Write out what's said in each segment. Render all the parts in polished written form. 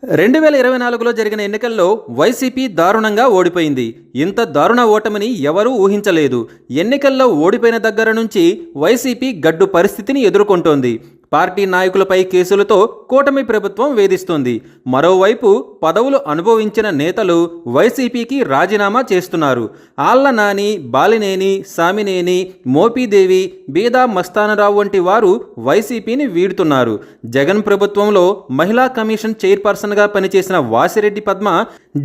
2024లో జరిగిన ఎన్నికల్లో వైసీపీ దారుణంగా ఓడిపోయింది. ఇంత దారుణ ఓటమిని ఎవరూ ఊహించలేదు. ఎన్నికల్లో ఓడిపోయిన దగ్గర నుంచి వైసీపీ గడ్డు పరిస్థితిని ఎదుర్కొంటోంది. పార్టీ నాయకులపై కేసులతో కూటమి ప్రభుత్వం వేధిస్తోంది. మరోవైపు పదవులు అనుభవించిన నేతలు వైసీపీకి రాజీనామా చేస్తున్నారు. ఆళ్ల నాని, బాలినేని, సామినేని, మోపిదేవి, బీదా మస్తానరావు వంటి వారు వైసీపీని వీడుతున్నారు. జగన్ ప్రభుత్వంలో మహిళా కమిషన్ చైర్పర్సన్గా పనిచేసిన వాసిరెడ్డి పద్మ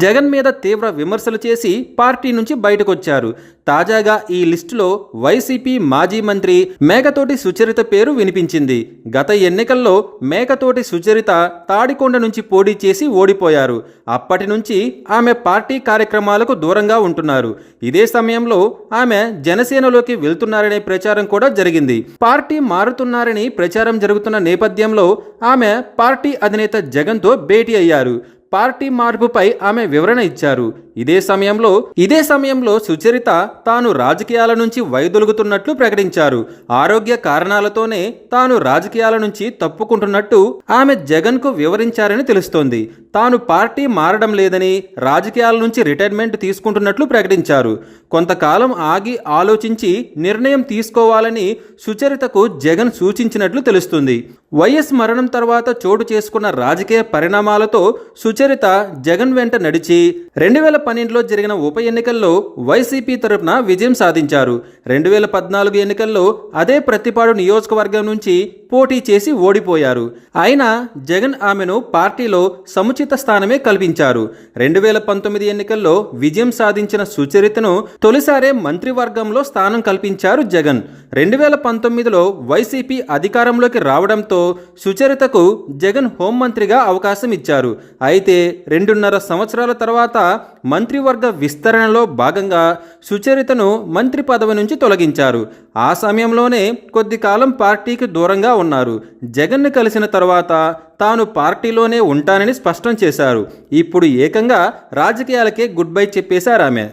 జగన్ మీద తీవ్ర విమర్శలు చేసి పార్టీ నుంచి బయటకొచ్చారు. తాజాగా ఈ లిస్టులో వైసీపీ మాజీ మంత్రి మేకతోటి సుచరిత పేరు వినిపించింది. గత ఎన్నికల్లో మేకతోటి సుచరిత తాడికొండ నుంచి పోటీ చేసి ఓడిపోయారు. అప్పటి నుంచి ఆమె పార్టీ కార్యక్రమాలకు దూరంగా ఉంటున్నారు. ఇదే సమయంలో ఆమె జనసేనలోకి వెళ్తున్నారనే ప్రచారం కూడా జరిగింది. పార్టీ మారుతున్నారని ప్రచారం జరుగుతున్న నేపథ్యంలో ఆమె పార్టీ అధినేత జగన్తో భేటీ అయ్యారు. పార్టీ మార్పుపై ఆమె వివరణ ఇచ్చారు. ఇదే సమయంలో సుచరిత తాను రాజకీయాల నుంచి వైదొలుగుతున్నట్లు ప్రకటించారు. ఆరోగ్య కారణాలతోనే తాను రాజకీయాల నుంచి తప్పుకుంటున్నట్టు ఆమె జగన్కు వివరించారని తెలుస్తోంది. తాను పార్టీ మారడం లేదని, రాజకీయాల నుంచి రిటైర్మెంట్ తీసుకుంటున్నట్లు ప్రకటించారు. కొంతకాలం ఆగి ఆలోచించి నిర్ణయం తీసుకోవాలని సుచరితకు జగన్ సూచించినట్లు తెలుస్తుంది. వైఎస్ మరణం తర్వాత చోటు చేసుకున్న రాజకీయ పరిణామాలతో సుచరిత జగన్ వెంట నడిచి 2012లో జరిగిన ఉప ఎన్నికల్లో వైసీపీ తరపున విజయం సాధించారు. 2014 ఎన్నికల్లో అదే ప్రతిపాడు నియోజకవర్గం నుంచి పోటీ చేసి ఓడిపోయారు. అయినా జగన్ ఆమెను పార్టీలో సముచిత స్థానమే కల్పించారు. 2019 ఎన్నికల్లో విజయం సాధించిన సుచరితను తొలిసారే మంత్రివర్గంలో స్థానం కల్పించారు జగన్. 2019లో వైసీపీ అధికారంలోకి రావడంతో సుచరితకు జగన్ హోంమంత్రిగా అవకాశం ఇచ్చారు. అయితే 2.5 సంవత్సరాల తర్వాత మంత్రివర్గ విస్తరణలో భాగంగా సుచరితను మంత్రి పదవి నుంచి తొలగించారు. ఆ సమయంలోనే కొద్ది కాలం పార్టీకి దూరంగా ఉన్నారు. జగన్ను కలిసిన తర్వాత తాను పార్టీలోనే ఉంటానని స్పష్టం చేశారు. ఇప్పుడు ఏకంగా రాజకీయాలకే గుడ్ బై చెప్పేశారు ఆమె.